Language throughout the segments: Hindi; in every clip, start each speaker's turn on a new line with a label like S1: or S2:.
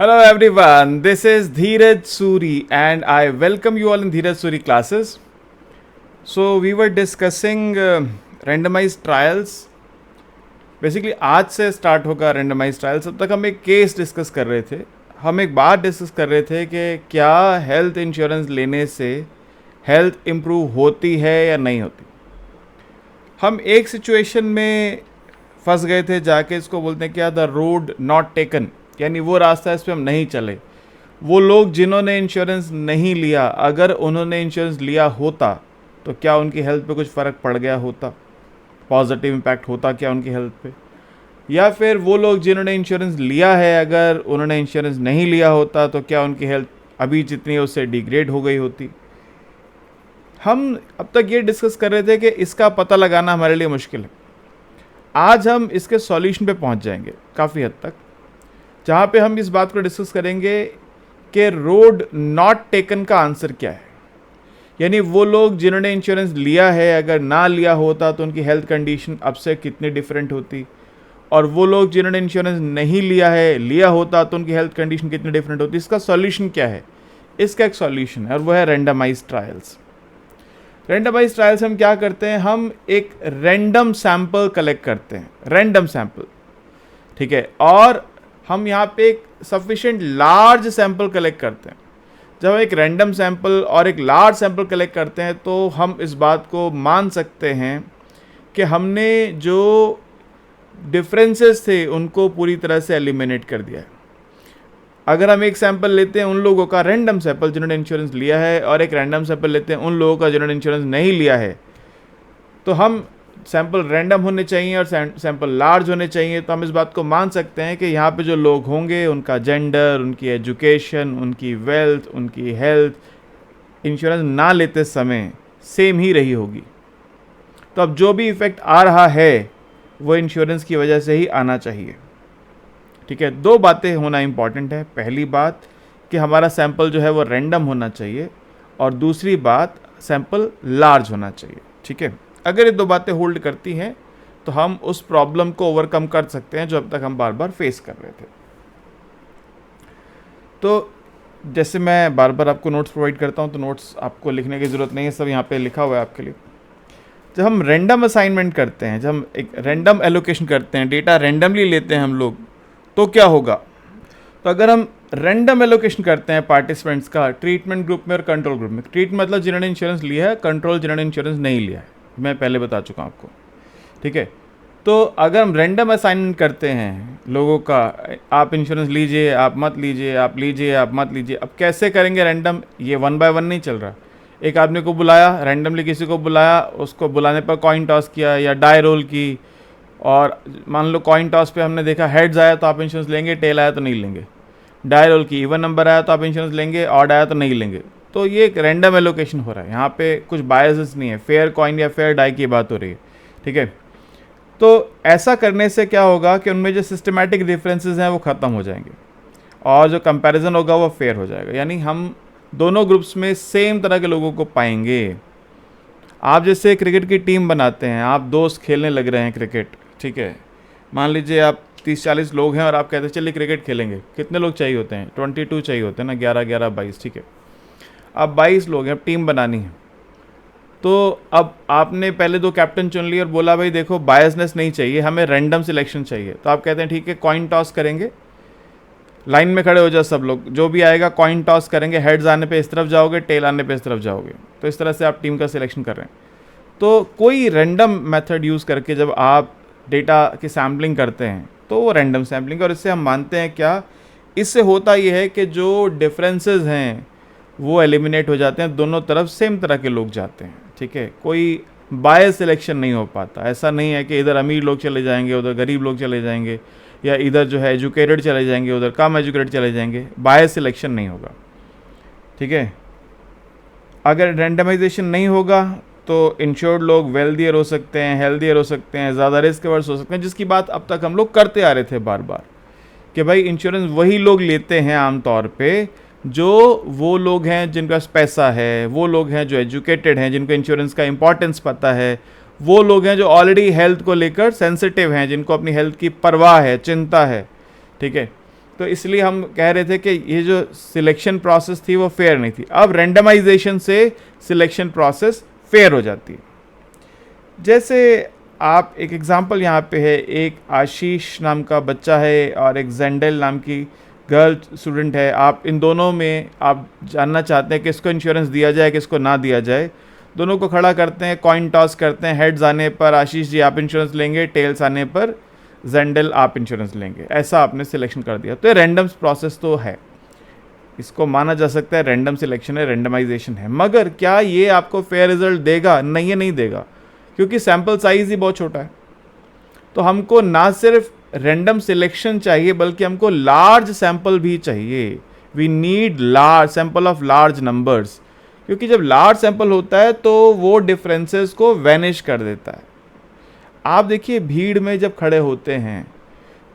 S1: Hello everyone, this is Dheeraj Suri and I welcome you all in Dheeraj Suri classes. So we were discussing randomized trials. Basically आज से स्टार्ट होगा randomized trials. अब तक हम एक केस डिस्कस कर रहे थे. हम एक बात डिस्कस कर रहे थे कि क्या हेल्थ इंश्योरेंस लेने से हेल्थ इम्प्रूव होती है या नहीं होती. हम एक सिचुएशन में फंस गए थे, जाके इसको बोलते हैं क्या, द रोड नॉट टेकन, यानी वो रास्ता इस पर हम नहीं चले. वो लोग जिन्होंने इंश्योरेंस नहीं लिया, अगर उन्होंने इंश्योरेंस लिया होता तो क्या उनकी हेल्थ पे कुछ फ़र्क पड़ गया होता, पॉजिटिव इम्पैक्ट होता क्या उनकी हेल्थ पे. या फिर वो लोग जिन्होंने इंश्योरेंस लिया है, अगर उन्होंने इंश्योरेंस नहीं लिया होता तो क्या उनकी हेल्थ अभी जितनी है उससे डिग्रेड हो गई होती. हम अब तक ये डिस्कस कर रहे थे कि इसका पता लगाना हमारे लिए मुश्किल है. आज हम इसके सॉल्यूशन पे पहुंच जाएंगे काफ़ी हद तक, जहाँ पे हम इस बात को डिस्कस करेंगे कि रोड नॉट टेकन का आंसर क्या है. यानी वो लोग जिन्होंने इंश्योरेंस लिया है, अगर ना लिया होता तो उनकी हेल्थ कंडीशन अब से कितनी डिफरेंट होती, और वो लोग जिन्होंने इंश्योरेंस नहीं लिया है, लिया होता तो उनकी हेल्थ कंडीशन कितनी डिफरेंट होती. इसका सॉल्यूशन क्या है? इसका एक सॉल्यूशन है और वो है रैंडमाइज्ड ट्रायल्स. रैंडमाइज्ड ट्रायल्स हम क्या करते हैं, हम एक रैंडम सैंपल कलेक्ट करते हैं, रैंडम सैंपल, ठीक है, और हम यहाँ पे एक सफिशिएंट लार्ज सैंपल कलेक्ट करते हैं. जब हम एक रैंडम सैंपल और एक लार्ज सैंपल कलेक्ट करते हैं तो हम इस बात को मान सकते हैं कि हमने जो डिफरेंसेस थे उनको पूरी तरह से एलिमिनेट कर दिया है. अगर हम एक सैंपल लेते हैं उन लोगों का, रैंडम सैंपल जिन्होंने इंश्योरेंस लिया है, और एक रैंडम सैंपल लेते हैं उन लोगों का जिन्होंने इंश्योरेंस नहीं लिया है, तो हम सैंपल रैंडम होने चाहिए और सैंपल लार्ज होने चाहिए. तो हम इस बात को मान सकते हैं कि यहाँ पे जो लोग होंगे उनका जेंडर, उनकी एजुकेशन, उनकी वेल्थ, उनकी हेल्थ इंश्योरेंस ना लेते समय सेम ही रही होगी. तो अब जो भी इफ़ेक्ट आ रहा है वो इंश्योरेंस की वजह से ही आना चाहिए. ठीक है, दो बातें होना इंपॉर्टेंट है. पहली बात कि हमारा सैंपल जो है वो रैंडम होना चाहिए, और दूसरी बात सैंपल लार्ज होना चाहिए. ठीक है, अगर ये दो बातें होल्ड करती हैं तो हम उस प्रॉब्लम को ओवरकम कर सकते हैं जो अब तक हम बार बार फेस कर रहे थे. तो जैसे मैं बार बार आपको नोट्स प्रोवाइड करता हूँ, तो नोट्स आपको लिखने की ज़रूरत नहीं है, सब यहाँ पे लिखा हुआ है आपके लिए. जब हम रैंडम असाइनमेंट करते हैं, जब हम एक रैंडम एलोकेशन करते हैं, डेटा रैंडमली लेते हैं हम लोग, तो क्या होगा. तो अगर हम रैंडम एलोकेशन करते हैं पार्टिसिपेंट्स का ट्रीटमेंट ग्रुप में और कंट्रोल ग्रुप में, ट्रीट मतलब जिन्होंने इंश्योरेंस लिया है, कंट्रोल जिन्होंने इंश्योरेंस नहीं लिया है, मैं पहले बता चुका हूँ आपको. ठीक है, तो अगर हम रैंडम असाइनमेंट करते हैं लोगों का, आप इंश्योरेंस लीजिए, आप मत लीजिए, आप लीजिए, आप मत लीजिए. अब कैसे करेंगे रैंडम, ये 1 बाय 1 नहीं चल रहा. एक आदमी को बुलाया, रैंडमली किसी को बुलाया, उसको बुलाने पर कॉइन टॉस किया या डाई रोल की, और मान लो कॉइन टॉस पे हमने देखा हेड्स आया तो आप इंश्योरेंस लेंगे, टेल आया तो नहीं लेंगे. डाई रोल की इवन नंबर आया तो आप इंश्योरेंस लेंगे, ऑड आया तो नहीं लेंगे. तो ये एक रैंडम एलोकेशन हो रहा है, यहाँ पे कुछ बायसेस नहीं है, फेयर कॉइन या फेयर डाई की बात हो रही है. ठीक है, तो ऐसा करने से क्या होगा कि उनमें जो सिस्टमैटिक डिफरेंसेस हैं वो ख़त्म हो जाएंगे, और जो कंपैरिजन होगा वो फेयर हो जाएगा. यानी हम दोनों ग्रुप्स में सेम तरह के लोगों को पाएंगे. आप जैसे क्रिकेट की टीम बनाते हैं, आप दोस्त खेलने लग रहे हैं क्रिकेट, ठीक है, मान लीजिए आप 30-40 लोग हैं और आप कहते हैं चलिए क्रिकेट खेलेंगे. कितने लोग चाहिए होते हैं? 22 चाहिए होते हैं ना, 11-11 22. ठीक है, अब 22 लोग हैं, अब टीम बनानी है. तो अब आपने पहले 2 कैप्टन चुन लिए और बोला भाई देखो बायसनेस नहीं चाहिए, हमें रैंडम सिलेक्शन चाहिए. तो आप कहते हैं ठीक है, कॉइन टॉस करेंगे, लाइन में खड़े हो जाओ सब लोग, जो भी आएगा कॉइन टॉस करेंगे, हेड्स आने पे इस तरफ जाओगे, टेल आने पे इस तरफ जाओगे. तो इस तरह से आप टीम का सिलेक्शन कर रहे हैं. तो कोई रैंडम मेथड यूज़ करके जब आप डेटा की सैम्पलिंग करते हैं तो वो रैंडम सैम्पलिंग, और इससे हम मानते हैं क्या, इससे होता ये है कि जो डिफरेंसेस हैं वो एलिमिनेट हो जाते हैं, दोनों तरफ सेम तरह के लोग जाते हैं. ठीक है, कोई बायस सिलेक्शन नहीं हो पाता. ऐसा नहीं है कि इधर अमीर लोग चले जाएंगे, उधर गरीब लोग चले जाएंगे, या इधर जो है एजुकेटेड चले जाएंगे, उधर कम एजुकेटेड चले जाएंगे. बायस सिलेक्शन नहीं होगा. ठीक है, अगर रैंडमाइजेशन नहीं होगा तो इंश्योर्ड लोग वेल्दियर हो सकते हैं, हेल्दियर हो सकते हैं, ज़्यादा रिस्क वर्स हो सकते हैं, जिसकी बात अब तक हम लोग करते आ रहे थे बार बार कि भाई इंश्योरेंस वही लोग लेते हैं आमतौर पे जो वो लोग हैं जिनके पास पैसा है, वो लोग हैं जो एजुकेटेड हैं, जिनको इंश्योरेंस का इंपॉर्टेंस पता है, वो लोग हैं जो ऑलरेडी हेल्थ को लेकर सेंसिटिव हैं, जिनको अपनी हेल्थ की परवाह है, चिंता है. ठीक है, तो इसलिए हम कह रहे थे कि ये जो सिलेक्शन प्रोसेस थी वो फेयर नहीं थी। अब रेंडमाइजेशन से सिलेक्शन प्रोसेस फेयर हो जाती है। जैसे आप एक एग्जांपल यहाँ पे है, एक आशीष नाम का बच्चा है और एक जेंडल नाम की गर्ल स्टूडेंट है। आप इन दोनों में आप जानना चाहते हैं कि किसको इंश्योरेंस दिया जाए किसको ना दिया जाए। दोनों को खड़ा करते हैं, कॉइन टॉस करते हैं, हेड्स आने पर आशीष जी आप इंश्योरेंस लेंगे, टेल्स आने पर जेंडल आप इंश्योरेंस लेंगे, ऐसा आपने सिलेक्शन कर दिया। तो ये रैंडम प्रोसेस तो है, इसको माना जा सकता है रैंडम सिलेक्शन है, रैंडमाइजेशन है। मगर क्या ये आपको फेयर रिजल्ट देगा? नहीं, ये नहीं देगा, क्योंकि सैंपल साइज ही बहुत छोटा है। तो हमको ना सिर्फ रैंडम सिलेक्शन चाहिए बल्कि हमको लार्ज सैंपल भी चाहिए। We need large sample of large numbers, क्योंकि जब लार्ज सैंपल होता है तो वो डिफरेंसेस को वैनिश कर देता है। आप देखिए भीड़ में जब खड़े होते हैं,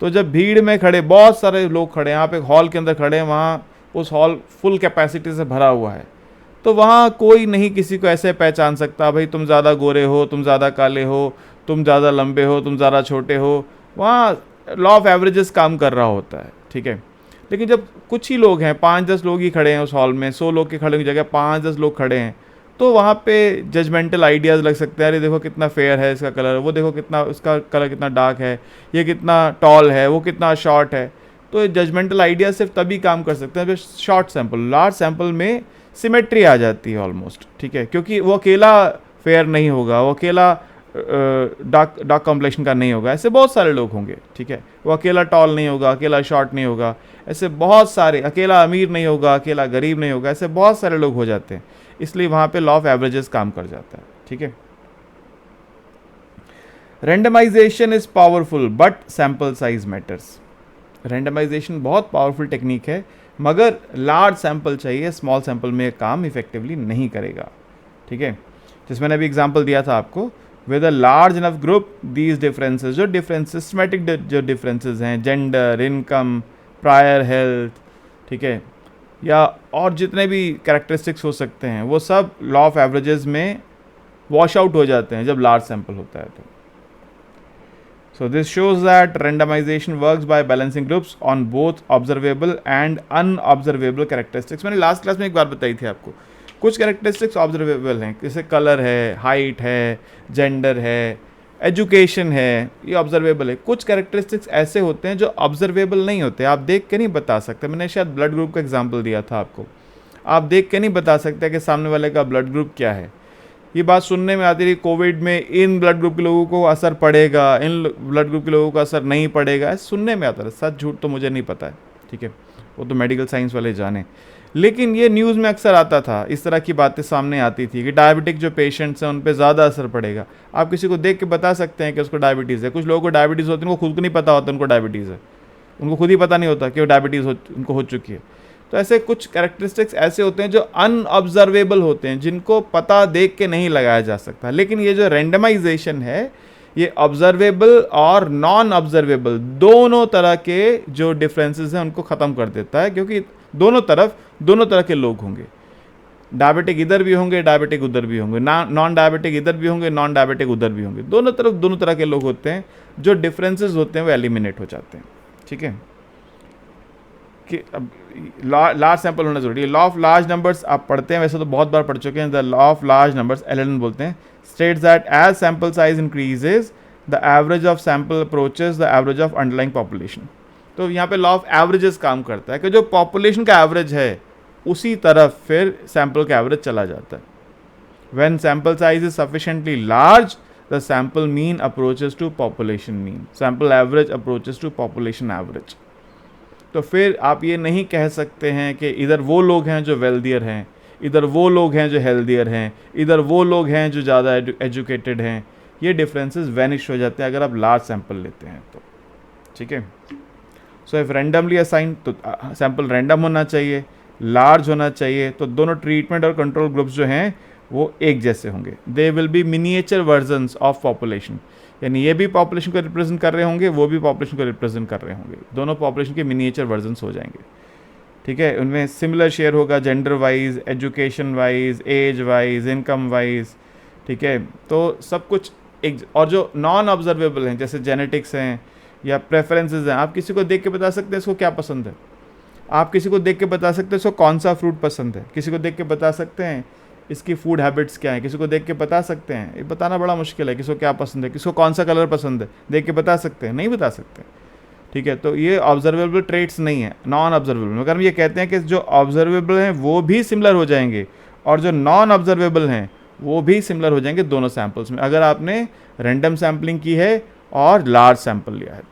S1: तो जब भीड़ में खड़े बहुत सारे लोग खड़े हैं, आप एक हॉल के अंदर खड़े हैं, वहाँ उस हॉल फुल कैपेसिटी से भरा हुआ है, तो वहाँ कोई नहीं किसी को ऐसे पहचान सकता भाई तुम ज़्यादा गोरे हो, तुम ज़्यादा काले हो, तुम ज़्यादा लंबे हो, तुम ज़्यादा छोटे हो। वहाँ लॉ ऑफ एवरेजेस काम कर रहा होता है, ठीक है। लेकिन जब कुछ ही लोग हैं, 5-10 लोग ही खड़े हैं उस हॉल में, 100 लोग के खड़े की जगह 5-10 लोग खड़े हैं, तो वहाँ पे जजमेंटल आइडियाज़ लग सकते हैं। अरे देखो कितना फेयर है इसका कलर, वो देखो कितना उसका कलर कितना डार्क है, ये कितना टॉल है, वो कितना शॉर्ट है। तो जजमेंटल आइडिया सिर्फ तभी काम कर सकते हैं शॉर्ट सैंपल। लार्ज सैंपल में सिमेट्री आ जाती है ऑलमोस्ट, ठीक है, क्योंकि वो अकेला फेयर नहीं होगा, वो अकेला डार्क कॉम्प्लेक्शन का नहीं होगा, ऐसे बहुत सारे लोग होंगे, ठीक है। वो अकेला टॉल नहीं होगा, अकेला शॉर्ट नहीं होगा, ऐसे बहुत सारे, अकेला अमीर नहीं होगा, अकेला गरीब नहीं होगा, ऐसे बहुत सारे लोग हो जाते हैं। इसलिए वहाँ पे लॉ ऑफ एवरेजेस काम कर जाता है, ठीक है। Randomization is powerful but sample size matters. Randomization बहुत पावरफुल टेक्निक है, मगर लार्ज सैंपल चाहिए, स्मॉल सैंपल में काम इफेक्टिवली नहीं करेगा, ठीक है। जिस मैंने अभी एग्जांपल दिया था आपको, with a large enough group these differences, जो डिफरेंस सिस्टमेटिक जो डिफरेंसेस हैं, जेंडर, इनकम, प्रायर हेल्थ, ठीक है, या और जितने भी कैरेक्टरिस्टिक्स हो सकते हैं, वो सब लॉ ऑफ एवरेजेस में वॉश आउट हो जाते हैं जब लार्ज सैंपल होता है तो। So this shows that randomization works by balancing groups on both observable and unobservable characteristics. मैंने लास्ट क्लास में एक बार बताई थी आपको, कुछ कैरेक्टरिस्टिक्स ऑब्जर्वेबल हैं, जैसे कलर है, हाइट है, जेंडर है, एजुकेशन है, ये ऑब्जर्वेबल है। कुछ कैरेक्टरिस्टिक्स ऐसे होते हैं जो ऑब्जर्वेबल नहीं होते, आप देख के नहीं बता सकते। मैंने शायद ब्लड ग्रुप का एग्जाम्पल दिया था आपको, आप देख के नहीं बता सकते कि सामने वाले का ब्लड ग्रुप क्या है। ये बात सुनने में आती रही, कोविड में इन ब्लड ग्रुप के लोगों को असर पड़ेगा, इन ब्लड ग्रुप के लोगों को असर नहीं पड़ेगा, सुनने में आता है। सच झूठ तो मुझे नहीं पता है, ठीक है, वो तो मेडिकल साइंस वाले जाने। लेकिन ये न्यूज़ में अक्सर आता था, इस तरह की बातें सामने आती थी कि डायबिटिक जो पेशेंट्स हैं उन पे ज़्यादा असर पड़ेगा। आप किसी को देख के बता सकते हैं कि उसको डायबिटीज़ है। कुछ लोगों को डायबिटीज़ होती है, उनको खुद को नहीं पता होता उनको डायबिटीज़ है, उनको खुद ही पता नहीं होता कि वो डायबिटीज़ उनको हो चुकी है। तो ऐसे कुछ कैरेक्टरिस्टिक्स ऐसे होते हैं जो अनऑब्जर्वेबल होते हैं, जिनको पता देख के नहीं लगाया जा सकता। लेकिन ये जो रेंडमाइजेशन है, ये ऑब्जर्वेबल और नॉन ऑब्जर्वेबल दोनों तरह के जो डिफरेंसेस हैं उनको ख़त्म कर देता है, क्योंकि दोनों तरह के लोग होंगे। डायबिटिक इधर भी होंगे, डायबिटिक उधर भी होंगे, नॉन डायबिटिक इधर भी होंगे, नॉन डायबिटिक उधर भी होंगे। दोनों तरह के लोग होते हैं, जो डिफरेंसेस होते हैं वो एलिमिनेट हो जाते हैं, ठीक है। कि अब लार्ज सैंपल होना जरूरी है। लॉ ऑफ लार्ज नंबर्स आप पढ़ते हैं, वैसे तो बहुत बार पढ़ चुके हैं। The law of large numbers, LN बोलते हैं, states that as sample size increases the average of sample approaches the average of underlying population. तो यहाँ पे लॉ ऑफ एवरेजेस काम करता है कि जो पॉपुलेशन का एवरेज है उसी तरफ फिर सैंपल का एवरेज चला जाता है। When sample size is sufficiently large the sample mean approaches to population mean, sample average approaches to population average. तो फिर आप ये नहीं कह सकते हैं कि इधर वो लोग हैं जो वेल्दियर हैं, इधर वो लोग हैं जो हेल्दियर हैं, इधर वो लोग हैं जो ज़्यादा एजुकेटेड हैं। ये डिफरेंसेस वैनिश हो जाते हैं अगर आप लार्ज सैंपल लेते हैं तो, ठीक है। सो इफ रैंडमली असाइन, तो सैंपल रैंडम होना चाहिए, लार्ज होना चाहिए, तो दोनों ट्रीटमेंट और कंट्रोल ग्रुप्स जो हैं वो एक जैसे होंगे। They will be miniature versions of population, यानी ये भी पॉपुलेशन को रिप्रेजेंट कर रहे होंगे, वो भी पॉपुलेशन को रिप्रेजेंट कर रहे होंगे, दोनों पॉपुलेशन के मिनिएचर वर्जन्स हो जाएंगे, ठीक है। उनमें सिमिलर शेयर होगा gender wise, education wise, age wise, income wise, ठीक है। तो सब कुछ एक, और जो नॉन ऑब्जर्वेबल हैं जैसे जेनेटिक्स हैं या प्रेफरेंसेस हैं, आप किसी को देख के बता सकते हैं इसको क्या पसंद है, आप किसी को देख के बता सकते हैं इसको कौन सा फ्रूट पसंद है, किसी को देख के बता सकते हैं इसकी फूड हैबिट्स क्या है, किसी को देख के बता सकते हैं, ये बताना बड़ा मुश्किल है किसी को क्या पसंद है, किसी को कौन सा कलर पसंद है, देख के बता सकते हैं, नहीं बता सकते। ठीक है, तो ये ऑब्जर्वेबल ट्रेट्स नहीं है, नॉन ऑब्जर्वेबल। मगर हम ये कहते हैं कि जो ऑब्जर्वेबल हैं वो भी सिमिलर हो जाएंगे और जो नॉन ऑब्जर्वेबल हैं वो भी सिमिलर हो जाएंगे दोनों सैम्पल्स में, अगर आपने रैंडम सैम्पलिंग की है और लार्ज सैंपल लिया है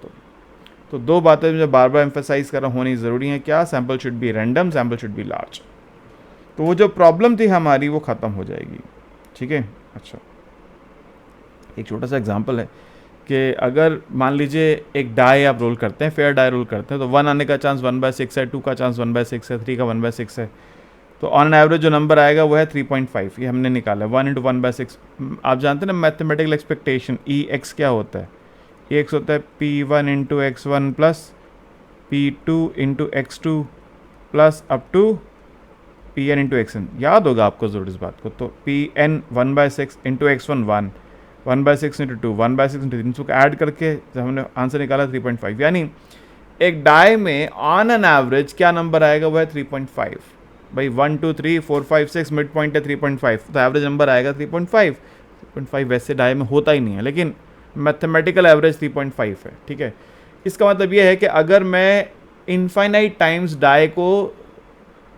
S1: तो दो बातें मुझे बार बार एम्फेसाइज करना होनी ज़रूरी है, क्या, sample should be random, sample should be large. तो वो जो प्रॉब्लम थी हमारी वो ख़त्म हो जाएगी। ठीक है, अच्छा एक छोटा सा एग्जांपल है कि अगर मान लीजिए एक डाई आप रोल करते हैं, फेयर डाई रोल करते हैं, तो 1 आने का चांस 1/6 है, 2 का चांस 1/6 है, 3 का 1/6 है, तो ऑन एवरेज जो नंबर आएगा वो है 3.5। ये हमने निकाला 1 × 1/6। आप जानते हैं ना मैथमेटिकल एक्सपेक्टेशन EX क्या होता है, EX होता है P1 × X1 plus P2 × X2 plus up to Pn × Xn। याद होगा आपको ज़रूर इस बात को। तो Pn 1/6 × X1 1, 1/6 × 2, 1/6 × 3, इसको ऐड करके जब हमने आंसर निकाला 3.5, यानी एक डाई में ऑन एन एवरेज क्या नंबर आएगा वो है 3.5। भाई 1 2 3 4 5 6 मिड पॉइंट है 3.5, तो एवरेज नंबर आएगा 3.5। 3.5 वैसे डाई में होता ही नहीं है, लेकिन मैथमेटिकल एवरेज 3.5 है। ठीक है, इसका मतलब ये है कि अगर मैं इनफाइनाइट टाइम्स डाई को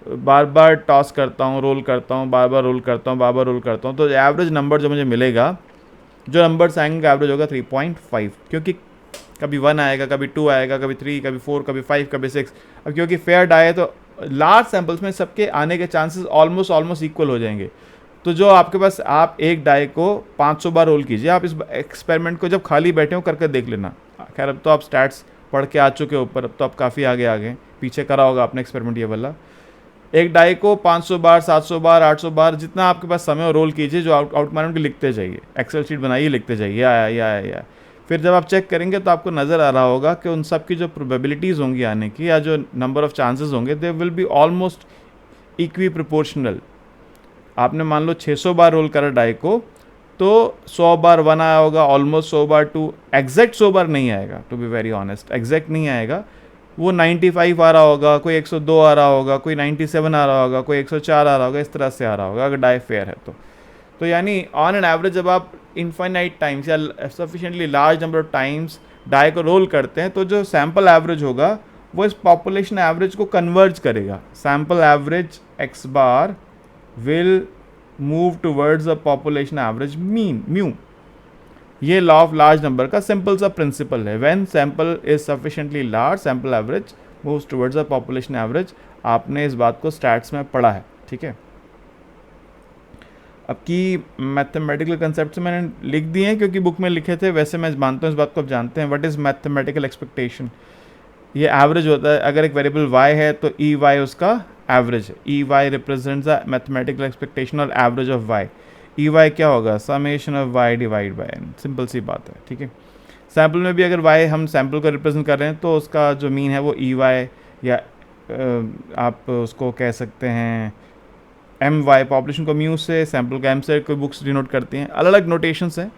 S1: बार बार टॉस करता हूँ, रोल करता हूँ, बार बार रोल करता हूँ, बार बार रोल करता हूँ, तो एवरेज नंबर जो मुझे मिलेगा, जो नंबर्स आएंगे एवरेज होगा 3.5, क्योंकि कभी 1 आएगा, कभी 2 आएगा, कभी 3, कभी 4, कभी 5, कभी 6। अब क्योंकि फेयर डाई है तो लार्ज सैम्पल्स में सबके आने के चांसेस ऑलमोस्ट इक्वल हो जाएंगे। तो जो आपके पास, आप एक डाई को 500 बार रोल कीजिए, आप इस एक्सपेरिमेंट को जब खाली बैठे हो करके देख लेना। खैर अब तो आप स्टैट्स पढ़ के आ चुके हो ऊपर, अब तो आप काफ़ी आगे आ गए, पीछे करा होगा आपने एक्सपेरिमेंट ये वाला। एक डाई को 500 बार, 700 बार, 800 बार, जितना आपके पास समय हो रोल कीजिए, जो आउटपुट के लिखते जाइए, एक्सेल शीट बनाइए, लिखते जाइए, या फिर जब आप चेक करेंगे तो आपको नज़र आ रहा होगा कि उन सब की जो प्रोबेबिलिटीज़ होंगी आने की, या जो नंबर ऑफ़ चांसेस होंगे, they will be almost equi proportional. आपने मान लो 600 बार रोल करा डाई को, तो 100 बार 1 आया होगा, ऑलमोस्ट 100 बार 2, एग्जैक्ट 100 बार नहीं आएगा, to be very honest, exact नहीं आएगा। वो 95 आ रहा होगा, कोई 102 आ रहा होगा, कोई 97 आ रहा होगा, कोई 104 आ रहा होगा, इस तरह से आ रहा होगा अगर डाई फेयर है तो यानी ऑन एन एवरेज जब आप इनफाइनाइट टाइम्स या sufficiently large number of times die को रोल करते हैं, तो जो सैम्पल एवरेज होगा वो इस पॉपुलेशन एवरेज को कन्वर्ज करेगा। Sample average x bar will move towards a population average mean mu. ये लॉ ऑफ लार्ज नंबर का सिंपल सा प्रिंसिपल है। When sample is sufficiently large, sample average moves towards a population average. आपने इस बात को स्टैट्स में पढ़ा है, ठीक है। अब की मैथमेटिकल कंसेप्ट मैंने लिख दिए हैं क्योंकि बुक में लिखे थे, वैसे मैं मानता हूँ इस बात को आप जानते हैं। What is mathematical expectation? ये एवरेज होता है। अगर एक वेरिएबल y है तो ई वाई उसका एवरेज है। E Y represents the mathematical expectation और average of y। E Y क्या होगा? Summation of y divide by n। Simple सी बात है, ठीक है। सैम्पल में भी अगर y हम सैम्पल को रिप्रेजेंट कर रहे हैं तो उसका जो मीन है वो ई वाई, या आप उसको कह सकते हैं एम वाई। पॉपुलेशन को म्यू से, सैम्पल को एम से कोई बुक्स डिनोट करती हैं। अलग अलग नोटेशंस हैं,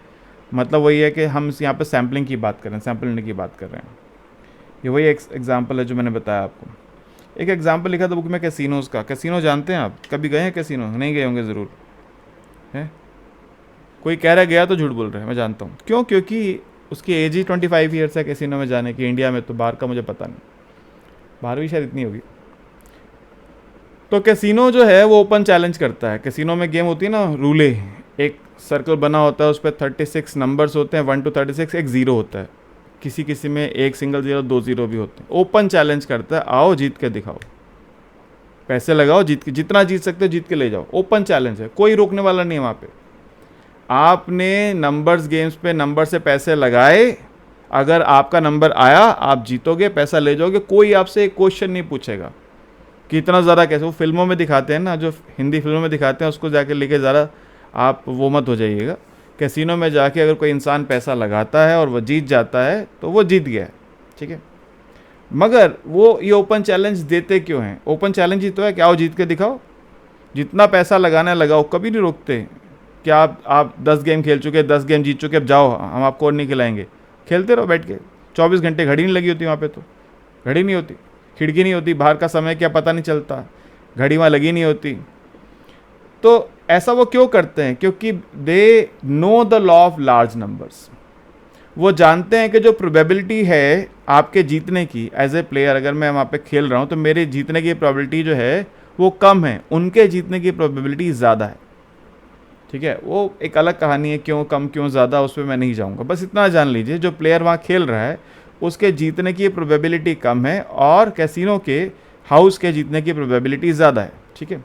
S1: मतलब वही है कि हम यहाँ पे सैम्पलिंग की बात कर रहे हैं, सैम्पल लेने की बात कर रहे हैं। ये वही एग्जाम्पल है जो मैंने बताया आपको। एक एग्जाम्पल लिखा था बुक में कैसीनोज़ का। कैसीनो जानते हैं आप? कभी गए हैं कैसीनो? नहीं गए होंगे ज़रूर, है? कोई कह रहा गया तो झूठ बोल रहा है, मैं जानता हूँ। क्यों? क्योंकि उसकी एज ही 25 ईयर्स है कैसीनो में जाने की। इंडिया में तो, बाहर का मुझे पता नहीं, बाहर भी शायद इतनी होगी। तो कैसीनो जो है वो ओपन चैलेंज करता है। कैसीनो में गेम होती है ना, रूले, एक सर्कल बना होता है, उस पर 36 नंबर्स होते हैं, 1 to 36, एक ज़ीरो होता है। किसी किसी में एक सिंगल ज़ीरो, 2 ज़ीरो भी होते हैं। ओपन चैलेंज करता है, आओ जीत के दिखाओ, पैसे लगाओ, जीत के, जितना जीत सकते हो जीत के ले जाओ। ओपन चैलेंज है, कोई रोकने वाला नहीं है वहाँ पे। आपने नंबर्स गेम्स पे नंबर से पैसे लगाए, अगर आपका नंबर आया आप जीतोगे, पैसा ले जाओगे, कोई आपसे एक क्वेश्चन नहीं पूछेगा कि इतना ज़्यादा कैसे। वो फिल्मों में दिखाते हैं ना, जो हिंदी फिल्मों में दिखाते हैं, उसको जाके लेके ज़रा आप वो मत हो जाइएगा। कैसीनो में जाके अगर कोई इंसान पैसा लगाता है और वो जीत जाता है तो वो जीत गया है, ठीक है। मगर वो ये ओपन चैलेंज देते क्यों हैं? ओपन चैलेंज ही तो है कि आओ जीत के दिखाओ, जितना पैसा लगाना है लगाओ। कभी नहीं रोकते कि आप 10 गेम खेल चुके, 10 गेम जीत चुके, अब जाओ हम आपको और नहीं खिलाएंगे। खेलते रहो बैठ के, 24 घंटे घड़ी नहीं लगी होती वहाँ पे, तो घड़ी नहीं होती, खिड़की नहीं होती, बाहर का समय क्या पता नहीं चलता, घड़ी वहाँ लगी नहीं होती। तो ऐसा वो क्यों करते हैं? क्योंकि they know the law of large numbers. वो जानते हैं कि जो प्रोबेबिलिटी है आपके जीतने की एज ए प्लेयर, अगर मैं वहाँ पे खेल रहा हूँ तो मेरे जीतने की प्रोबेबिलिटी जो है वो कम है, उनके जीतने की प्रोबेबिलिटी ज़्यादा है। ठीक है, वो एक अलग कहानी है, क्यों कम क्यों ज़्यादा उस पर मैं नहीं जाऊँगा। बस इतना जान लीजिए जो प्लेयर वहाँ खेल रहा है उसके जीतने की प्रोबेबिलिटी कम है और कैसीनो के हाउस के जीतने की प्रोबेबिलिटी ज़्यादा है। ठीक है,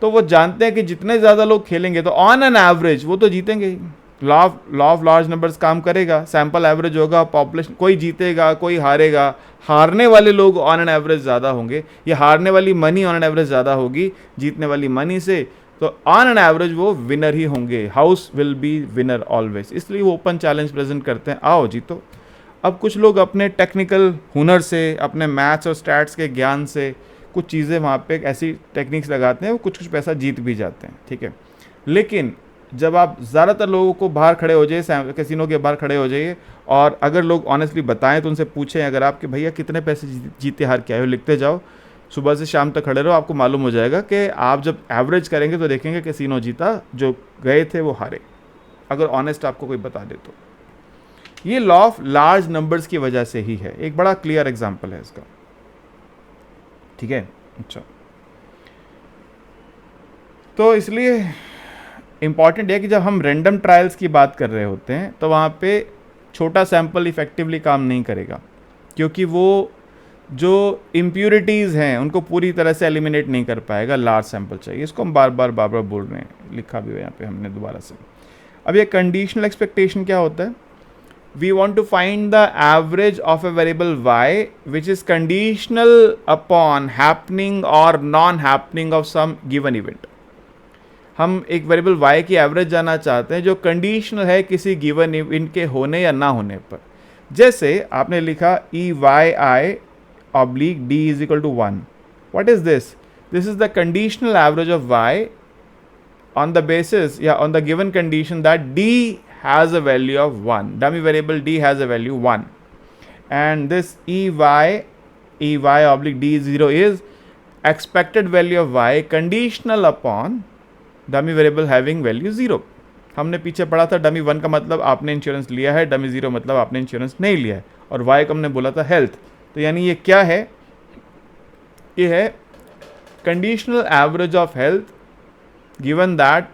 S1: तो वो जानते हैं कि जितने ज़्यादा लोग खेलेंगे तो ऑन एन एवरेज वो तो जीतेंगे ही। लॉ ऑफ लार्ज नंबर्स काम करेगा, सैम्पल एवरेज होगा, पॉपुलेशन, कोई जीतेगा कोई हारेगा, हारने वाले लोग ऑन एन एवरेज ज़्यादा होंगे, या हारने वाली मनी ऑन एन एवरेज ज़्यादा होगी जीतने वाली मनी से, तो ऑन एन एवरेज वो विनर ही होंगे। House will be winner always, इसलिए वो ओपन चैलेंज प्रेजेंट करते हैं, आओ जीतो। अब कुछ लोग अपने टेक्निकल हुनर से, अपने मैथ्स और स्टैट्स के ज्ञान से कुछ चीज़ें वहाँ पे ऐसी टेक्निक्स लगाते हैं, वो कुछ कुछ पैसा जीत भी जाते हैं। ठीक है, लेकिन जब आप ज़्यादातर लोगों को बाहर खड़े हो जाइए, कैसीनो के बाहर खड़े हो जाइए, और अगर लोग ऑनेस्टली बताएं तो उनसे पूछें अगर आपके भैया कितने पैसे जीते हार के आए हो, लिखते जाओ, सुबह से शाम तक खड़े रहो, आपको मालूम हो जाएगा कि आप जब एवरेज करेंगे तो देखेंगे कैसीनो जीता, जो गए थे वो हारे, अगर ऑनेस्ट आपको कोई बता दे तो। ये लॉ ऑफ लार्ज नंबर्स की वजह से ही है, एक बड़ा क्लियर एग्जाम्पल है इसका। ठीक है, अच्छा, तो इसलिए इम्पॉर्टेंट है कि जब हम रैंडम ट्रायल्स की बात कर रहे होते हैं तो वहाँ पे छोटा सैंपल इफेक्टिवली काम नहीं करेगा, क्योंकि वो जो इम्प्यूरिटीज़ हैं उनको पूरी तरह से एलिमिनेट नहीं कर पाएगा, लार्ज सैंपल चाहिए। इसको हम बार बार बोल रहे हैं, लिखा भी है यहाँ पे हमने दोबारा से। अब ये कंडीशनल एक्सपेक्टेशन क्या होता है? we want to find the average of a variable y which is conditional upon happening or non-happening of some given event। हम एक वेरिएबल y की एवरेज जानना चाहते हैं जो कंडीशनल है किसी गिवन इवेंट के होने या ना होने पर। जैसे आपने लिखा E Y I oblique D is equal to 1। What is this? This is the conditional average of y on the basis, on the given condition that d has a value of 1, dummy variable d has a value 1, and this ey oblique d0 is expected value of y conditional upon dummy variable having value 0। हमने पीछे पढ़ा था dummy 1 का मतलब आपने इंश्योरेंस लिया है, dummy 0 मतलब आपने इंश्योरेंस नहीं लिया है, और y को हमने बोला था हेल्थ। तो यानी ये क्या है? ये है conditional average of health given that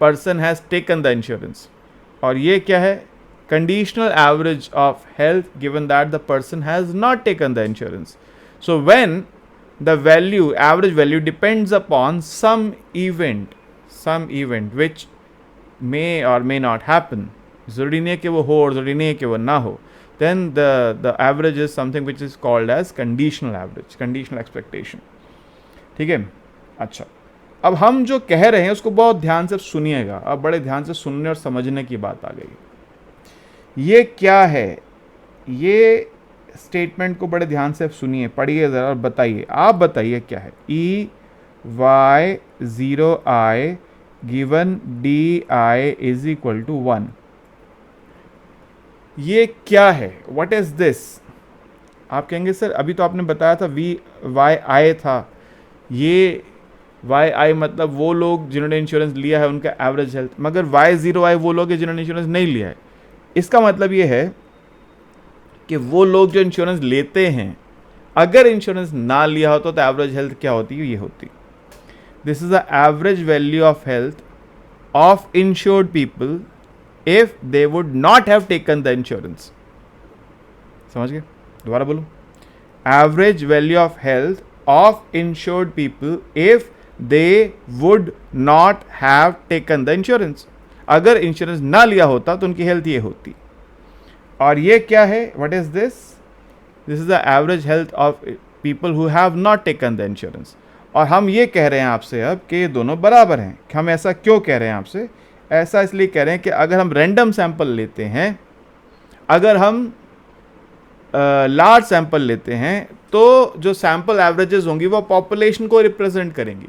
S1: person has taken the insurance। और ये क्या है? conditional average of health given that the person has not taken the insurance। so when the value, average value depends upon some event which may or may not happen, ज़रूरी नहीं है कि वो हो और ज़रूरी नहीं है कि वो ना हो, then the average is something which is called as conditional average, conditional expectation। ठीक है, अच्छा, अब हम जो कह रहे हैं उसको बहुत ध्यान से सुनिएगा। अब बड़े ध्यान से सुनने और समझने की बात आ गई। ये क्या है? ये स्टेटमेंट को बड़े ध्यान से सुनिए, पढ़िए ज़रा और बताइए, आप बताइए क्या है। E Y 0 I given D I is equal to 1, ये क्या है? What is this? आप कहेंगे सर अभी तो आपने बताया था वी वाई आई था, ये वाई आई मतलब वो लोग जिन्होंने इंश्योरेंस लिया है उनका एवरेज हेल्थ, मगर वाई 0 आई वो लोग जिन्होंने इंश्योरेंस नहीं लिया है। इसका मतलब ये है कि वो लोग जो इंश्योरेंस लेते हैं, अगर इंश्योरेंस ना लिया होता तो एवरेज हेल्थ क्या होती है? ये होती, this is the average value of health of insured people if they would not have taken the insurance. समझ गए? दोबारा बोलो, average value of health of insured people if they would not have taken the insurance। अगर इंश्योरेंस ना लिया होता तो उनकी हेल्थ ये होती। और ये क्या है? what is this? this is the average health of people who have not taken the insurance। और हम ये कह रहे हैं आपसे अब कि ये दोनों बराबर हैं। हम ऐसा क्यों कह रहे हैं आपसे? ऐसा इसलिए कह रहे हैं कि अगर हम रैंडम सैंपल लेते हैं, अगर हम लार्ज सैंपल लेते हैं, तो जो सैंपल एवरेजेस होंगी वो पॉपुलेशन को रिप्रेजेंट करेंगी।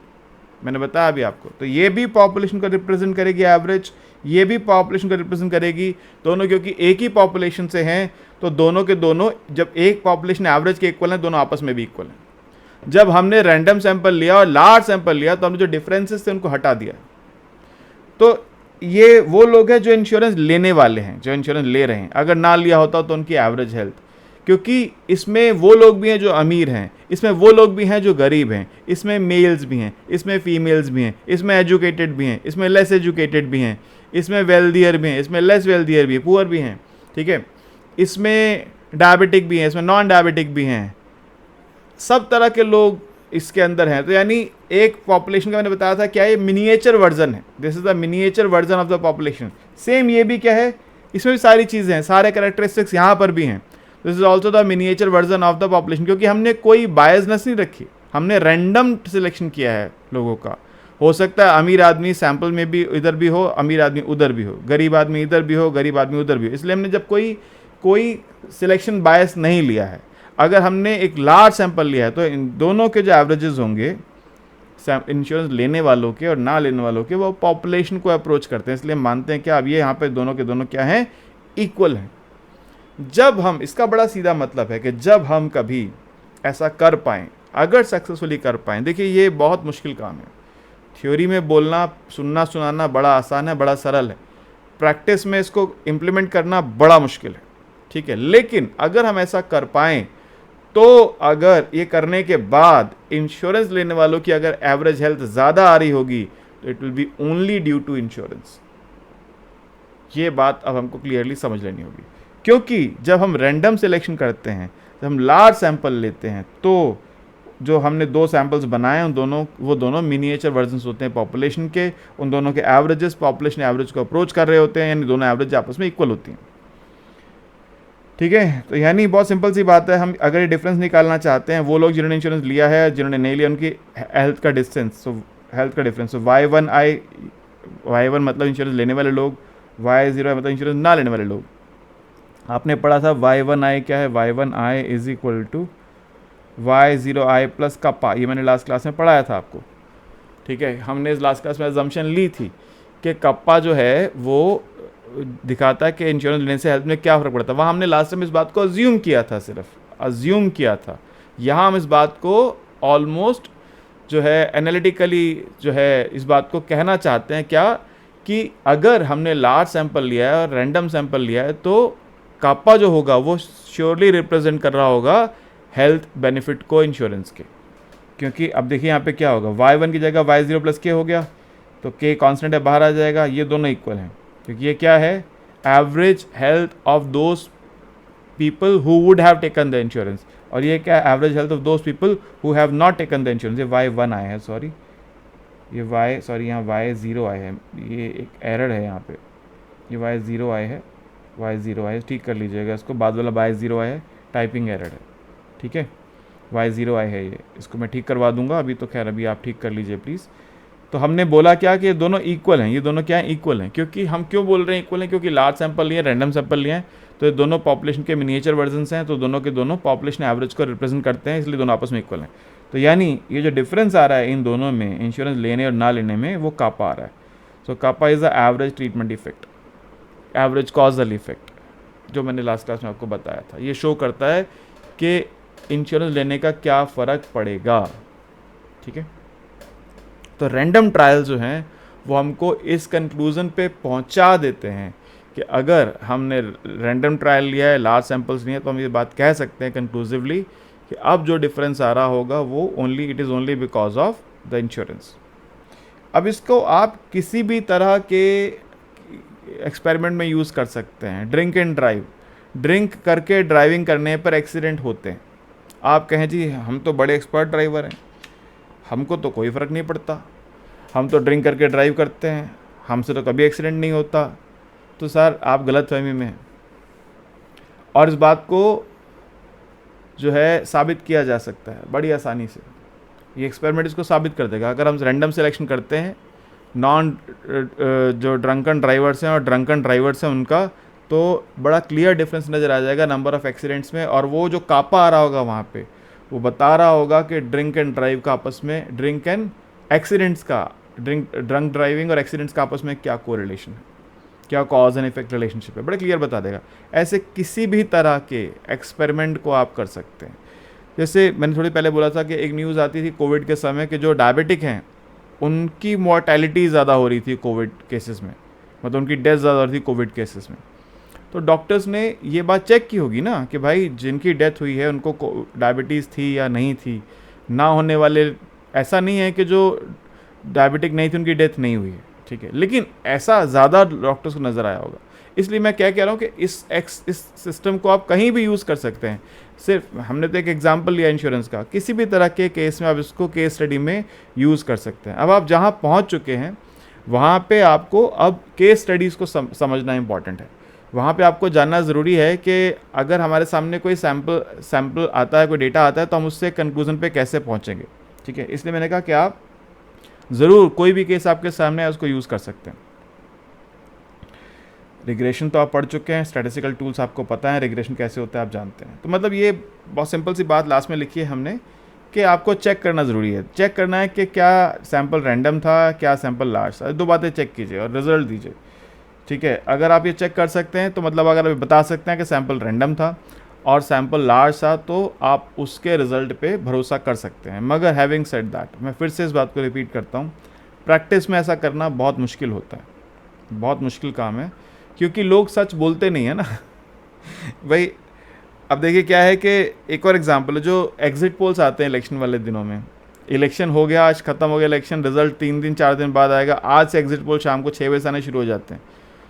S1: मैंने बताया अभी आपको। तो ये भी पॉपुलेशन को रिप्रेजेंट करेगी एवरेज, ये भी पॉपुलेशन को रिप्रेजेंट करेगी, दोनों क्योंकि एक ही पॉपुलेशन से हैं, तो दोनों के दोनों जब एक पॉपुलेशन एवरेज के इक्वल हैं, दोनों आपस में भी इक्वल हैं। जब हमने रैंडम सैंपल लिया और लार्ज सैंपल लिया तो हमने जो डिफरेंसेस थे उनको हटा दिया। तो ये वो लोग हैं जो इंश्योरेंस लेने वाले हैं, जो इंश्योरेंस ले रहे हैं। अगर ना लिया होता तो उनकी एवरेज हेल्थ, क्योंकि इसमें वो लोग भी हैं जो अमीर हैं, इसमें वो लोग भी हैं जो गरीब हैं, इसमें मेल्स भी हैं, इसमें फीमेल्स भी हैं, इसमें एजुकेटेड भी हैं, इसमें लेस एजुकेटेड भी हैं, इसमें वेल्दियर भी हैं, इसमें लेस वेल्दियर भी, पुअर भी हैं, ठीक है, इसमें डायबिटिक भी हैं, इसमें नॉन डायबिटिक भी हैं, सब तरह के लोग इसके अंदर हैं। तो यानी एक पॉपुलेशन का मैंने बताया था क्या, ये मिनिएचर वर्जन है, this is the miniature version of the population. Same ये भी क्या है, इसमें भी सारी चीज़ें हैं, सारे कैरेक्टरिस्टिक्स यहाँ पर भी हैं। This is also the miniature version of the population, क्योंकि हमने कोई बायसनेस नहीं रखी, हमने रैंडम सिलेक्शन किया है लोगों का। हो सकता है अमीर आदमी सैंपल में भी इधर भी हो, अमीर आदमी उधर भी हो, गरीब आदमी इधर भी हो, गरीब आदमी उधर भी हो, इसलिए हमने जब कोई सिलेक्शन बायस नहीं लिया है। अगर हमने एक लार्ज सैंपल लिया है तो इन दोनों के जो एवरेजेस होंगे इंश्योरेंस लेने वालों के और ना लेने वालों के, वो पॉपुलेशन को अप्रोच करते हैं, इसलिए हम मानते हैं कि अब ये यहाँ पे दोनों के दोनों क्या हैं, इक्वल हैं। जब हम, इसका बड़ा सीधा मतलब है कि जब हम कभी ऐसा कर पाएँ, अगर सक्सेसफुली कर पाएँ, देखिए ये बहुत मुश्किल काम है। थ्योरी में बोलना, सुनना, सुनाना बड़ा आसान है, बड़ा सरल है, प्रैक्टिस में इसको इम्प्लीमेंट करना बड़ा मुश्किल है, ठीक है। लेकिन अगर हम ऐसा कर पाएँ तो अगर ये करने के बाद इंश्योरेंस लेने वालों की अगर एवरेज हेल्थ ज़्यादा आ रही होगी तो it will be only due to insurance. ये बात अब हमको क्लियरली समझ लेनी होगी, क्योंकि जब हम रैंडम सिलेक्शन करते हैं, जब हम लार्ज सैंपल लेते हैं, तो जो हमने 2 सैंपल्स बनाए हैं वो दोनों मिनिएचर वर्जन्स होते हैं पॉपुलेशन के, उन दोनों के एवरेजेस पॉपुलेशन एवरेज को अप्रोच कर रहे होते हैं, यानी दोनों एवरेज आपस में इक्वल होती हैं, ठीक है। तो यानी बहुत सिंपल सी बात है, हम अगर ये डिफरेंस निकालना चाहते हैं, वो लोग जिन्होंने इंश्योरेंस लिया है, जिन्होंने नहीं लिया, उनकी हेल्थ का डिस्टेंस, सो हेल्थ का डिफरेंस, सो y1 मतलब इंश्योरेंस लेने वाले लोग, y0 मतलब इंश्योरेंस ना लेने वाले लोग। आपने पढ़ा था y1i क्या है, y1i is equal to y0i plus kappa, ये मैंने लास्ट क्लास में पढ़ाया था आपको, ठीक है। हमने इस लास्ट क्लास में अजम्पशन ली थी कि कप्पा जो है वो दिखाता है कि इंश्योरेंस लेने से हेल्थ में क्या फ़र्क पड़ता है। वहाँ हमने लास्ट टाइम इस बात को अज्यूम किया था, सिर्फ अज्यूम किया था। यहाँ हम इस बात को ऑलमोस्ट जो है एनालिटिकली जो है इस बात को कहना चाहते हैं क्या, कि अगर हमने लार्ज सैंपल लिया है और रैंडम सैंपल लिया है तो कापा जो होगा वो श्योरली रिप्रेजेंट कर रहा होगा हेल्थ बेनिफिट को इंश्योरेंस के। क्योंकि अब देखिए यहाँ पे क्या होगा, y1 की जगह y0 प्लस के हो गया, तो k कांस्टेंट है, बाहर आ जाएगा, ये दोनों इक्वल हैं, क्योंकि ये क्या है, average health of those people who would have taken the insurance, और ये क्या है, average health of those people who have not taken the insurance. ये y1 आया है, सॉरी यहाँ y0 आया है, ये एक एरर है यहाँ पे, ये y0 आया है, y0 आया है, ठीक कर लीजिएगा इसको, बाद वाला y0 आया है, टाइपिंग एरर है, ठीक है, y0 आया है, ये इसको मैं ठीक करवा दूंगा, अभी तो खैर अभी आप ठीक कर लीजिए प्लीज़। तो हमने बोला क्या कि ये दोनों इक्वल हैं, ये दोनों क्या हैं, इक्वल हैं। क्योंकि हम क्यों बोल रहे हैं इक्वल हैं, क्योंकि लार्ज सैंपल लिए, रैंडम सैंपल लिए हैं, तो ये दोनों पॉपुलेशन के मिनिएचर वर्जन्स हैं, तो दोनों के दोनों पॉपुलेशन एवरेज को रिप्रेजेंट करते हैं, इसलिए दोनों आपस में इक्वल हैं। तो यानी ये जो डिफरेंस आ रहा है इन दोनों में, इंश्योरेंस लेने और ना लेने में, वो कापा आ रहा है। So kappa is the average treatment effect, average causal effect, जो मैंने लास्ट क्लास में आपको बताया था। ये शो करता है कि इंश्योरेंस लेने का क्या फ़र्क पड़ेगा, ठीक है। तो रैंडम ट्रायल जो हैं वो हमको इस कंक्लूज़न पे पहुंचा देते हैं कि अगर हमने रैंडम ट्रायल लिया है, लार्ज सैंपल्स लिए हैं, तो हम ये बात कह सकते हैं कंक्लूसिवली कि अब जो डिफरेंस आ रहा होगा वो it is only because of the insurance. अब इसको आप किसी भी तरह के एक्सपेरिमेंट में यूज़ कर सकते हैं। ड्रिंक एंड ड्राइव, ड्रिंक करके ड्राइविंग करने पर एक्सीडेंट होते हैं। आप कहें जी हम तो बड़े एक्सपर्ट ड्राइवर हैं, हमको तो कोई फ़र्क नहीं पड़ता, हम तो ड्रिंक करके ड्राइव करते हैं, हमसे तो कभी एक्सीडेंट नहीं होता। तो सर आप गलतफहमी में हैं, और इस बात को जो है साबित किया जा सकता है बड़ी आसानी से। ये एक्सपेरिमेंट इसको साबित कर देगा। अगर हम रैंडम सिलेक्शन करते हैं जो ड्रंकन ड्राइवर्स हैं और ड्रंकन ड्राइवर्स हैं उनका, तो बड़ा क्लियर डिफरेंस नज़र आ जाएगा नंबर ऑफ़ एक्सीडेंट्स में। और वो जो कापा आ रहा होगा वहाँ पे, वो बता रहा होगा कि ड्रिंक एंड ड्राइव का आपस में, ड्रिंक एंड एक्सीडेंट्स का, ड्रंक ड्राइविंग और एक्सीडेंट्स का आपस में क्या कोरिलेशन है, क्या कॉज एंड इफेक्ट रिलेशनशिप है, बड़ा क्लियर बता देगा। ऐसे किसी भी तरह के एक्सपेरिमेंट को आप कर सकते हैं। जैसे मैंने थोड़ी पहले बोला था कि एक न्यूज़ आती थी कोविड के समय कि जो डायबिटिक हैं उनकी मॉर्टेलिटी ज़्यादा हो रही थी कोविड केसेस में, मतलब उनकी डेथ ज़्यादा हो रही थी कोविड केसेस में। तो डॉक्टर्स ने ये बात चेक की होगी ना कि भाई जिनकी डेथ हुई है उनको डायबिटीज़ थी या नहीं थी, ना होने वाले, ऐसा नहीं है कि जो डायबिटिक नहीं थी उनकी डेथ नहीं हुई है, ठीक है, लेकिन ऐसा ज़्यादा डॉक्टर्स को नज़र आया होगा। इसलिए मैं क्या कह रहा हूँ कि इस सिस्टम को आप कहीं भी यूज़ कर सकते हैं। सिर्फ हमने तो एक एग्जांपल लिया इंश्योरेंस का, किसी भी तरह के केस में आप इसको केस स्टडी में यूज़ कर सकते हैं। अब आप जहाँ पहुँच चुके हैं वहाँ पे आपको अब केस स्टडीज़ को समझना इंपॉर्टेंट है। वहाँ पे आपको जानना ज़रूरी है कि अगर हमारे सामने कोई सैम्पल आता है, कोई डेटा आता है, तो हम उससे कंक्लूजन पे कैसे पहुँचेंगे, ठीक है। इसलिए मैंने कहा कि आप ज़रूर कोई भी केस आपके सामने है उसको यूज़ कर सकते हैं। रिग्रेशन तो आप पढ़ चुके हैं, स्टैटिस्टिकल टूल्स आपको पता है, रिग्रेशन कैसे होता है आप जानते हैं। तो मतलब ये बहुत सिंपल सी बात लास्ट में लिखी है हमने कि आपको चेक करना ज़रूरी है। चेक करना है कि क्या सैम्पल रैंडम था, क्या सैम्पल लार्ज था, दो बातें चेक कीजिए और रिजल्ट दीजिए, ठीक है। अगर आप ये चेक कर सकते हैं तो मतलब अगर आप बता सकते हैं कि सैम्पल रैंडम था और सैम्पल लार्ज था तो आप उसके रिजल्ट पे भरोसा कर सकते हैं। मगर हैविंग सेड दैट, मैं फिर से इस बात को रिपीट करता हूँ, प्रैक्टिस में ऐसा करना बहुत मुश्किल होता है, बहुत मुश्किल काम है, क्योंकि लोग सच बोलते नहीं है ना भाई। अब देखिए क्या है कि एक और एग्जांपल है, जो एग्जिट पोल्स आते हैं इलेक्शन वाले दिनों में, इलेक्शन हो गया, आज ख़त्म हो गया इलेक्शन, रिजल्ट 3 दिन 4 दिन बाद आएगा, आज से एग्जिट पोल शाम को 6 बजे से आने शुरू हो जाते हैं।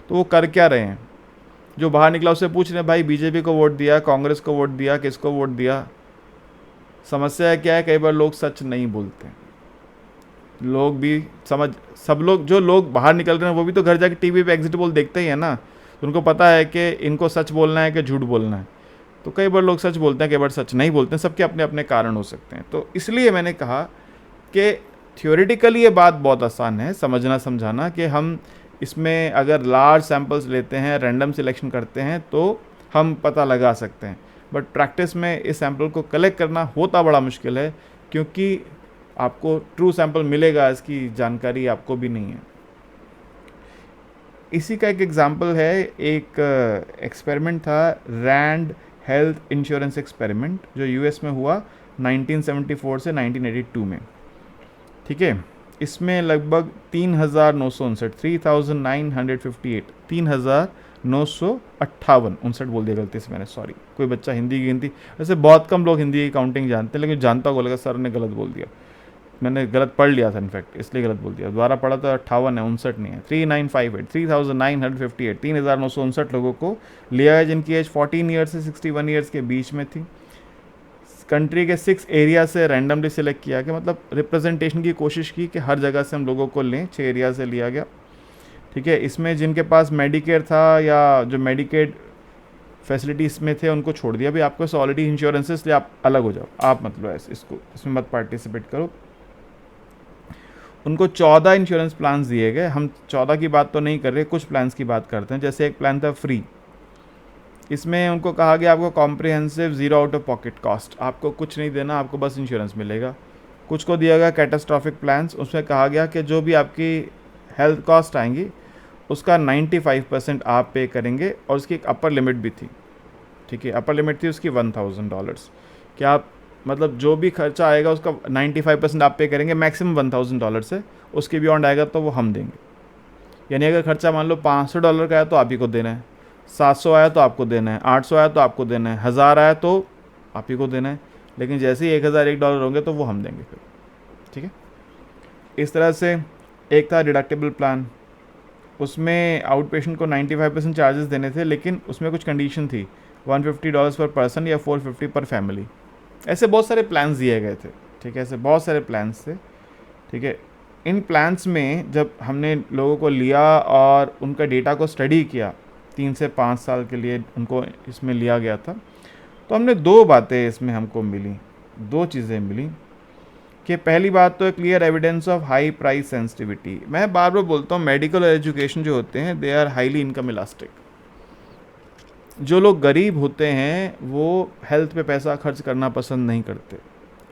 S1: तो वो कर क्या रहे हैं? जो बाहर निकला उससे पूछ रहे हैं भाई बीजेपी को वोट दिया, कांग्रेस को वोट दिया, किसको वोट दिया। समस्या क्या है, कई बार लोग सच नहीं बोलते, लोग भी सब लोग, जो लोग बाहर निकल रहे हैं वो भी तो घर जाके टीवी पे एग्जिट पोल देखते ही है ना, तो उनको पता है कि इनको सच बोलना है कि झूठ बोलना है। तो कई बार लोग सच बोलते हैं, कई बार सच नहीं बोलते हैं, सबके अपने अपने कारण हो सकते हैं। तो इसलिए मैंने कहा कि थियोरेटिकली ये बात बहुत आसान है समझना समझाना, कि हम इसमें अगर लार्ज सैम्पल्स लेते हैं, रैंडम सिलेक्शन करते हैं तो हम पता लगा सकते हैं। बट प्रैक्टिस में इस सैम्पल को कलेक्ट करना होता बड़ा मुश्किल है, क्योंकि आपको ट्रू सैंपल मिलेगा इसकी जानकारी आपको भी नहीं है। इसी का एक एग्जांपल है, एक एक्सपेरिमेंट था, रैंड हेल्थ इंश्योरेंस एक्सपेरिमेंट, जो यूएस में हुआ 1974 से 1982 में, ठीक है। इसमें लगभग 3,958 बोल दिया गलती से मैंने, सॉरी, कोई बच्चा हिंदी की गिनती, वैसे बहुत कम लोग हिंदी की काउंटिंग जानते हैं, लेकिन जानता को लगा सर ने गलत बोल दिया, मैंने गलत पढ़ लिया था इनफैक्ट, इसलिए गलत बोल दिया, दोबारा पढ़ा तो 58 है, 59 नहीं है, 3,958 लोगों को लिया है जिनकी एज 14 ईयर्स से 61 ईयर्स के बीच में थी। कंट्री के 6 एरिया से रैंडमली सिलेक्ट किया गया, मतलब रिप्रेजेंटेशन की कोशिश की कि हर जगह से हम लोगों को लें, 6 एरिया से लिया गया, ठीक है। इसमें जिनके पास मेडिकेयर था या जो मेडिकेड फैसिलिटी इसमें थे उनको छोड़ दिया, भाई आपको ऑलरेडी इंश्योरेंस, इसलिए आप अलग हो जाओ, आप मतलब इसको इसमें मत पार्टिसिपेट करो। उनको 14 इंश्योरेंस प्लान्स दिए गए। हम 14 की बात तो नहीं कर रहे, कुछ प्लान्स की बात करते हैं। जैसे एक प्लान था फ्री, इसमें उनको कहा गया आपको comprehensive zero out of pocket cost, आपको कुछ नहीं देना, आपको बस इंश्योरेंस मिलेगा। कुछ को दिया गया कैटास्ट्रॉफिक प्लान्स, उसमें कहा गया कि जो भी आपकी हेल्थ कॉस्ट आएंगी उसका 95% आप पे करेंगे, और उसकी एक अपर लिमिट भी थी, ठीक है। अपर लिमिट थी उसकी $1,000, कि आप मतलब जो भी खर्चा आएगा उसका 95% आप पे करेंगे, मैक्सिमम $1,000 से, उसके बियॉन्ड आएगा तो वो हम देंगे। यानी अगर खर्चा मान लो $500 का आया तो आप ही को देना है, 700 आया तो आपको देना है, 800 आया तो आपको देना है, 1000 आया तो आप ही को देना है, लेकिन जैसे ही $1001 होंगे तो वो हम देंगे फिर, ठीक है। इस तरह से एक था डिडक्टेबल प्लान, उसमें आउट पेशेंट को 95% चार्जेस देने थे, लेकिन उसमें कुछ कंडीशन थी, $150 पर पर्सन या $450 पर फैमिली। ऐसे बहुत सारे प्लान्स दिए गए थे, ठीक है, ऐसे बहुत सारे प्लान्स थे, ठीक है। इन प्लान्स में जब हमने लोगों को लिया और उनका डेटा को स्टडी किया, 3 से 5 साल के लिए उनको इसमें लिया गया था, तो हमने 2 बातें इसमें हमको मिली, 2 चीज़ें मिली। कि पहली बात तो clear evidence of high price sensitivity. मैं बार बार बोलता हूँ, मेडिकल और एजुकेशन जो होते हैं they are highly income elastic. जो लोग गरीब होते हैं वो हेल्थ पे पैसा खर्च करना पसंद नहीं करते,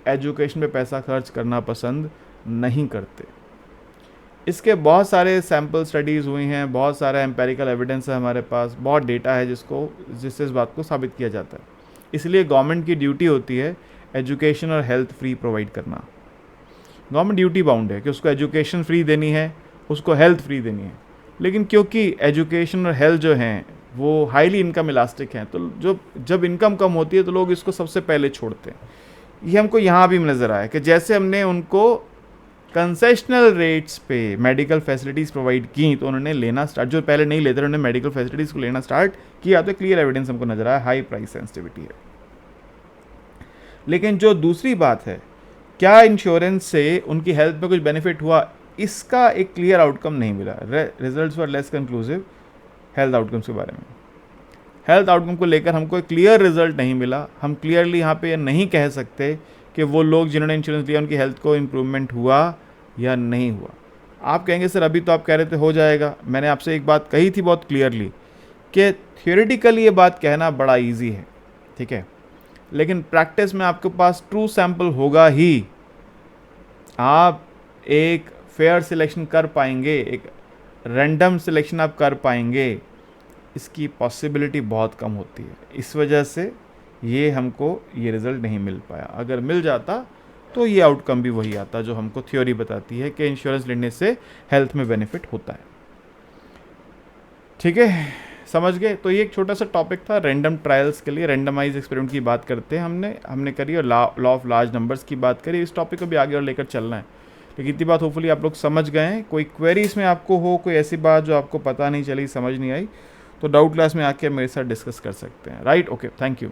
S1: एजुकेशन पे पैसा खर्च करना पसंद नहीं करते। इसके बहुत सारे सैम्पल स्टडीज़ हुई हैं, बहुत सारा एम्पेरिकल एविडेंस है हमारे पास, बहुत डेटा है जिससे इस बात को साबित किया जाता है। इसलिए गवर्नमेंट की ड्यूटी होती है एजुकेशन और हेल्थ फ्री प्रोवाइड करना। गवर्नमेंट ड्यूटी बाउंड है कि उसको एजुकेशन फ्री देनी है, उसको हेल्थ फ्री देनी है। लेकिन क्योंकि एजुकेशन और हेल्थ जो हैं वो हाईली इनकम इलास्टिक हैं, तो जब इनकम कम होती है तो लोग इसको सबसे पहले छोड़ते हैं। ये हमको यहाँ भी नज़र आया कि जैसे हमने उनको कंसेशनल रेट्स पे मेडिकल फैसिलिटीज़ प्रोवाइड की तो उन्होंने लेना स्टार्ट, जो पहले नहीं लेते उन्होंने मेडिकल फैसिलिटीज़ को लेना स्टार्ट किया, तो क्लियर एविडेंस हमको नज़र आया हाई प्राइस सेंसिटिविटी है। लेकिन जो दूसरी बात है, क्या इंश्योरेंस से उनकी हेल्थ में कुछ बेनिफिट हुआ, इसका एक क्लियर आउटकम नहीं मिला। Results were less conclusive health outcomes के बारे में। हेल्थ आउटकम को लेकर हमको एक क्लियर रिजल्ट नहीं मिला। हम क्लियरली यहाँ पे नहीं कह सकते कि वो लोग जिन्होंने इंश्योरेंस लिया उनकी हेल्थ को इम्प्रूवमेंट हुआ या नहीं हुआ। आप कहेंगे सर अभी तो आप कह रहे थे हो जाएगा। मैंने आपसे एक बात कही थी बहुत क्लियरली कि थियोरेटिकली ये बात कहना बड़ा इजी है, ठीक है, लेकिन प्रैक्टिस में आपके पास ट्रू सैंपल होगा ही, आप एक फेयर सिलेक्शन कर पाएंगे, एक रैंडम सिलेक्शन आप कर पाएंगे, इसकी पॉसिबिलिटी बहुत कम होती है। इस वजह से ये हमको ये रिज़ल्ट नहीं मिल पाया। अगर मिल जाता तो ये आउटकम भी वही आता जो हमको थ्योरी बताती है कि इंश्योरेंस लेने से हेल्थ में बेनिफिट होता है। ठीक है, समझ गए। तो ये एक छोटा सा टॉपिक था रैंडम ट्रायल्स के लिए। रैंडमाइज एक्सपेरिमेंट की बात करते हैं हमने करी, और लॉ ऑफ लार्ज नंबर्स की बात करी। इस टॉपिक को भी आगे और लेकर चलना है, लेकिन इतनी बात होपफुली आप लोग समझ गए हैं। कोई क्वेरी इसमें आपको हो, कोई ऐसी बात जो आपको पता नहीं चली, समझ नहीं आई, तो डाउट क्लास में आके मेरे साथ डिस्कस कर सकते हैं। Right, okay, thank you.